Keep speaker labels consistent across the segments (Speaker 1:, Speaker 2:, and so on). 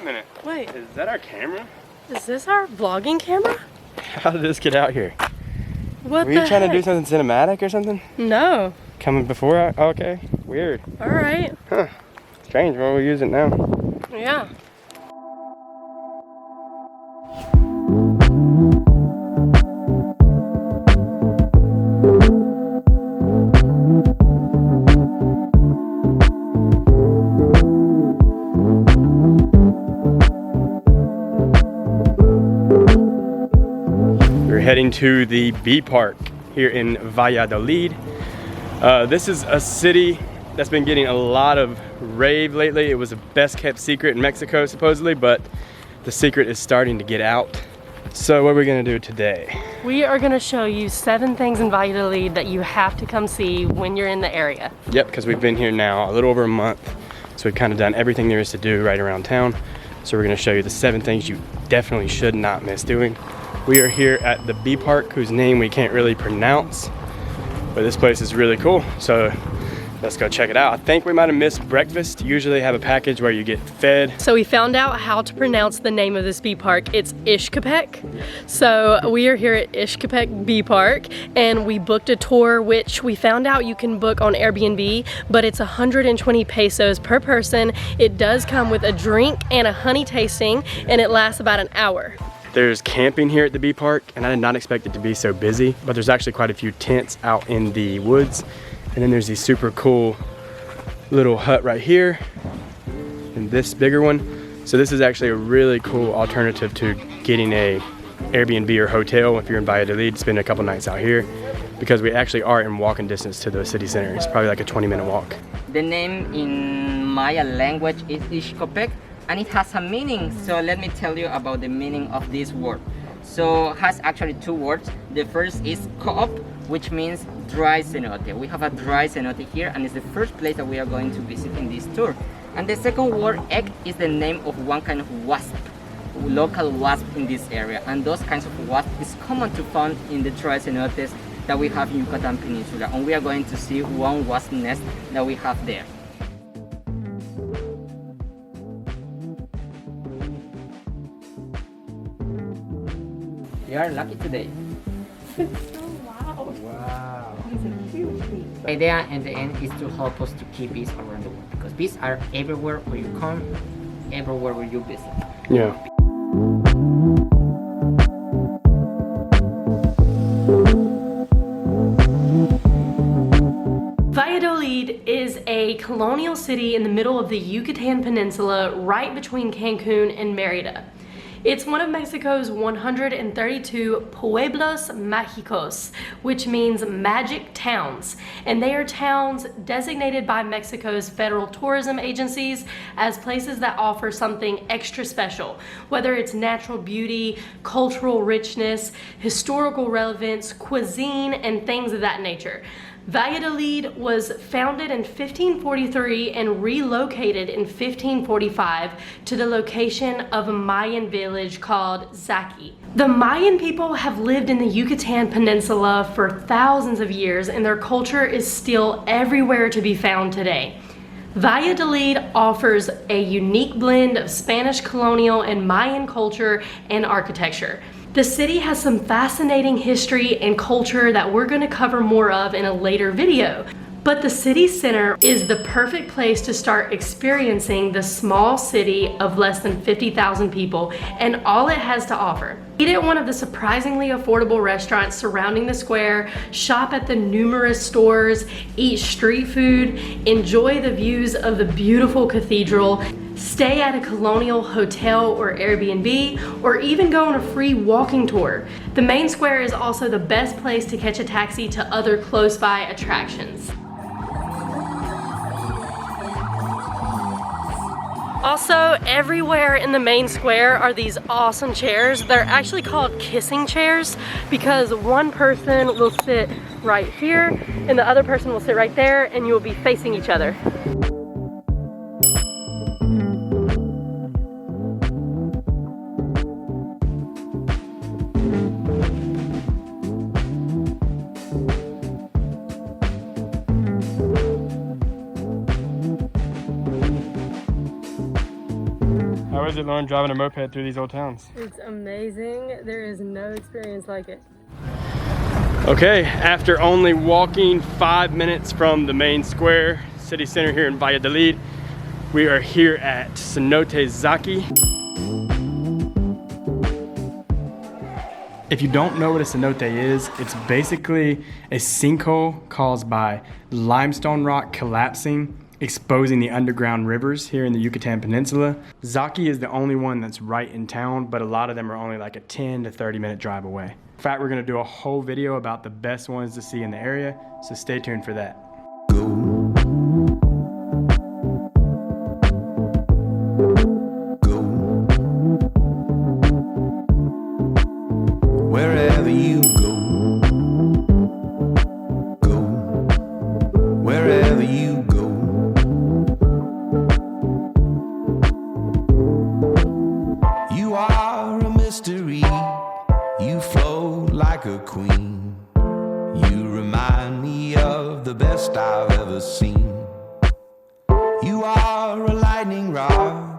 Speaker 1: minute.
Speaker 2: Wait.
Speaker 1: Is that our camera?
Speaker 2: Is this our vlogging camera?
Speaker 1: How did this get out here?
Speaker 2: What
Speaker 1: Were
Speaker 2: the
Speaker 1: you trying
Speaker 2: heck?
Speaker 1: to do something cinematic or something?
Speaker 2: No.
Speaker 1: Coming before I, okay, weird.
Speaker 2: All right.
Speaker 1: Huh, strange, well we'll use it now.
Speaker 2: Yeah.
Speaker 1: We're heading to the Bee Park here in Valladolid. This is a city that's been getting a lot of rave lately. It was a best kept secret in Mexico supposedly, but the secret is starting to get out. So what are we gonna do today?
Speaker 2: We are gonna show you 7 things in Valladolid that you have to come see when you're in the area.
Speaker 1: Yep, because we've been here now a little over a month. So we've kind of done everything there is to do right around town. So we're gonna show you the 7 things you definitely should not miss doing. We are here at the Bee Park, whose name we can't really pronounce, but this place is really cool. So let's go check it out. I think we might have missed breakfast. Usually they have a package where you get fed.
Speaker 2: So we found out how to pronounce the name of this bee park. It's Xcopek. So we are here at Xcopek Bee Park and we booked a tour, which we found out you can book on Airbnb, but it's 120 pesos per person. It does come with a drink and a honey tasting, and it lasts about an hour.
Speaker 1: There's camping here at the Bee Park, and I did not expect it to be so busy, but there's actually quite a few tents out in the woods. And then there's these super cool little hut right here, and this bigger one. So this is actually a really cool alternative to getting a Airbnb or hotel if you're in Valladolid, spend a couple nights out here, because we actually are in walking distance to the city center. It's probably like a 20-minute walk.
Speaker 3: The name in Maya language is Xcopek, and it has a meaning. So let me tell you about the meaning of this word. So it has actually 2 words. The first is coop, which means dry cenote. We have a dry cenote here, and it's the first place that we are going to visit in this tour. And the second word, egg, is the name of one kind of wasp, local wasp in this area. And those kinds of wasp is common to find in the dry cenotes that we have in Yucatan Peninsula. And we are going to see one wasp nest that we have there. You are lucky today. Wow. The idea in the end is to help us to keep bees around the world, because bees are everywhere where you come, everywhere where you visit.
Speaker 1: Yeah.
Speaker 2: Valladolid is a colonial city in the middle of the Yucatan Peninsula, right between Cancun and Merida. It's one of Mexico's 132 pueblos mágicos, which means magic towns. And they are towns designated by Mexico's federal tourism agencies as places that offer something extra special, whether it's natural beauty, cultural richness, historical relevance, cuisine, and things of that nature. Valladolid was founded in 1543 and relocated in 1545 to the location of a Mayan village called Xcopek. The Mayan people have lived in the Yucatan Peninsula for thousands of years, and their culture is still everywhere to be found today. Valladolid offers a unique blend of Spanish colonial and Mayan culture and architecture. The city has some fascinating history and culture that we're going to cover more of in a later video. But the city center is the perfect place to start experiencing the small city of less than 50,000 people and all it has to offer. Eat at one of the surprisingly affordable restaurants surrounding the square, shop at the numerous stores, eat street food, enjoy the views of the beautiful cathedral, stay at a colonial hotel or Airbnb, or even go on a free walking tour. The main square is also the best place to catch a taxi to other close by attractions. Also, everywhere in the main square are these awesome chairs. They're actually called kissing chairs because one person will sit right here and the other person will sit right there, and you will be facing each other.
Speaker 1: How is it, Lauren, driving a moped through these old towns?
Speaker 2: It's amazing. There is no experience like it.
Speaker 1: Okay, after only walking 5 minutes from the main square, city center here in Valladolid, we are here at Cenotes Zaki. If you don't know what a cenote is, it's basically a sinkhole caused by limestone rock collapsing, exposing the underground rivers here in the Yucatan Peninsula. Zaki is the only one that's right in town, but a lot of them are only like a 10 to 30 minute drive away. In fact, we're gonna do a whole video about the best ones to see in the area, so stay tuned for that.
Speaker 4: Wherever you go, go. Wherever you go. You are a mystery. You flow like a queen. You remind me of the best I've ever seen. You are a lightning rod.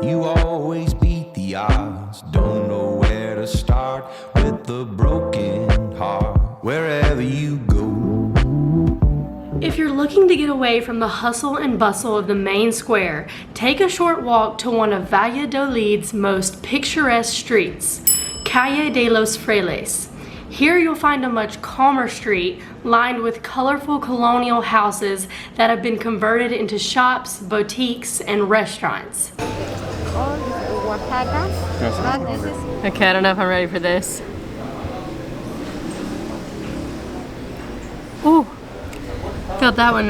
Speaker 4: You always beat the odds. Don't know where to start with a broken heart. Wherever you go.
Speaker 2: If you're looking to get away from the hustle and bustle of the main square, take a short walk to one of Valladolid's most picturesque streets, Calle de los Frailes. Here you'll find a much calmer street lined with colorful colonial houses that have been converted into shops, boutiques, and restaurants. Okay, I don't know if I'm ready for this. Ooh, felt that one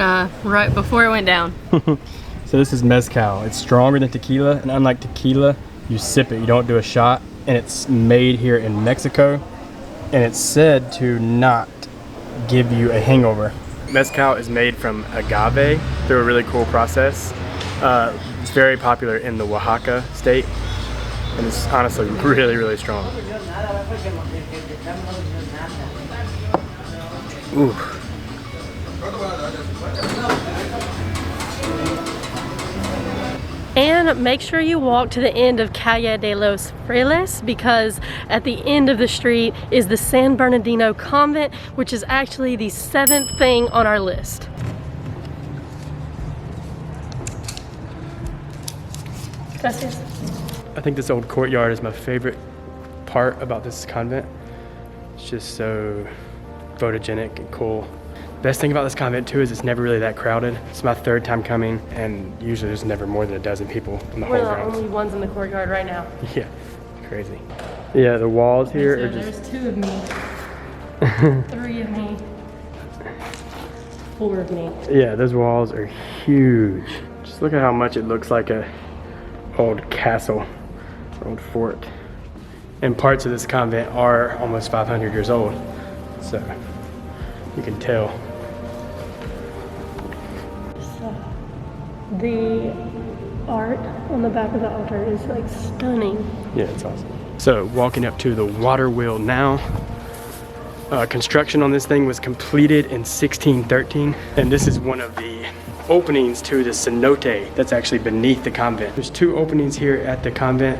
Speaker 2: right before it went down.
Speaker 1: So this is mezcal. It's stronger than tequila, and unlike tequila, you sip it, you don't do a shot, and it's made here in Mexico, and it's said to not give you a hangover. Mezcal is made from agave through a really cool process. It's very popular in the Oaxaca state, and it's honestly really, really strong. Ooh.
Speaker 2: And make sure you walk to the end of Calle de los Frailes, because at the end of the street is the San Bernardino Convent, which is actually the 7th thing on our list. Gracias.
Speaker 1: I think this old courtyard is my favorite part about this convent. It's just so photogenic and cool. Best thing about this convent too is it's never really that crowded. It's my 3rd time coming, and usually there's never more than a dozen people in the whole
Speaker 2: We're the
Speaker 1: grounds.
Speaker 2: only ones in the courtyard right now.
Speaker 1: Yeah, crazy. Yeah, the walls here are just...
Speaker 2: There's 2 of me, 3 of me, 4 of me.
Speaker 1: Yeah, those walls are huge. Just look at how much it looks like a old castle, old fort. And parts of this convent are almost 500 years old, so you can tell.
Speaker 2: The art on the back of the altar is like stunning.
Speaker 1: Yeah, it's awesome. So walking up to the water wheel now. Construction on this thing was completed in 1613, and this is one of the openings to the cenote that's actually beneath the convent. There's 2 openings here at the convent.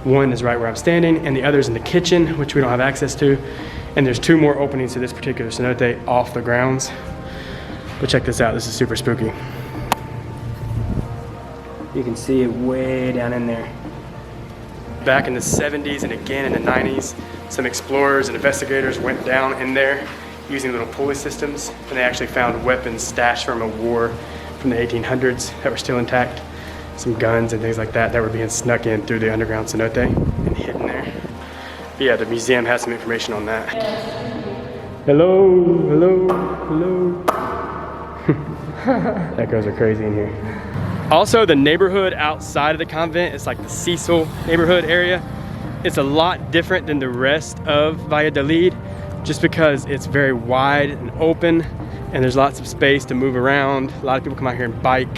Speaker 1: One is right where I'm standing, and the other is in the kitchen, which we don't have access to. And there's 2 more openings to this particular cenote off the grounds. But check this out, this is super spooky. You can see it way down in there. Back in the 70s and again in the 90s, some explorers and investigators went down in there using little pulley systems, and they actually found weapons stashed from a war from the 1800s that were still intact. Some guns and things like that that were being snuck in through the underground cenote and hidden there. But yeah, the museum has some information on that. Hello, hello, hello. Echoes are crazy in here. Also, the neighborhood outside of the convent is like the Cecil neighborhood area. It's a lot different than the rest of Valladolid, just because it's very wide and open, and there's lots of space to move around. A lot of people come out here and bike.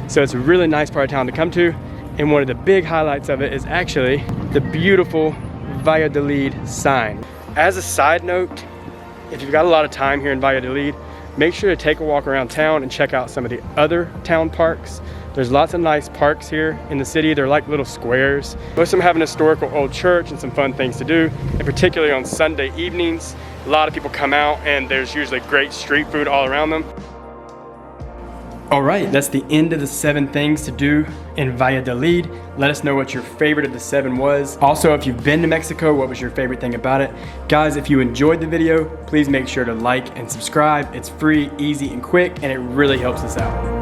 Speaker 1: So it's a really nice part of town to come to. And one of the big highlights of it is actually the beautiful Valladolid sign. As a side note, if you've got a lot of time here in Valladolid, make sure to take a walk around town and check out some of the other town parks. There's lots of nice parks here in the city. They're like little squares. Most of them have an historical old church and some fun things to do. And particularly on Sunday evenings, a lot of people come out and there's usually great street food all around them. All right, that's the end of the 7 things to do in Valladolid. Let us know what your favorite of the 7 was. Also, if you've been to Mexico, what was your favorite thing about it? Guys, if you enjoyed the video, please make sure to like and subscribe. It's free, easy, and quick, and it really helps us out.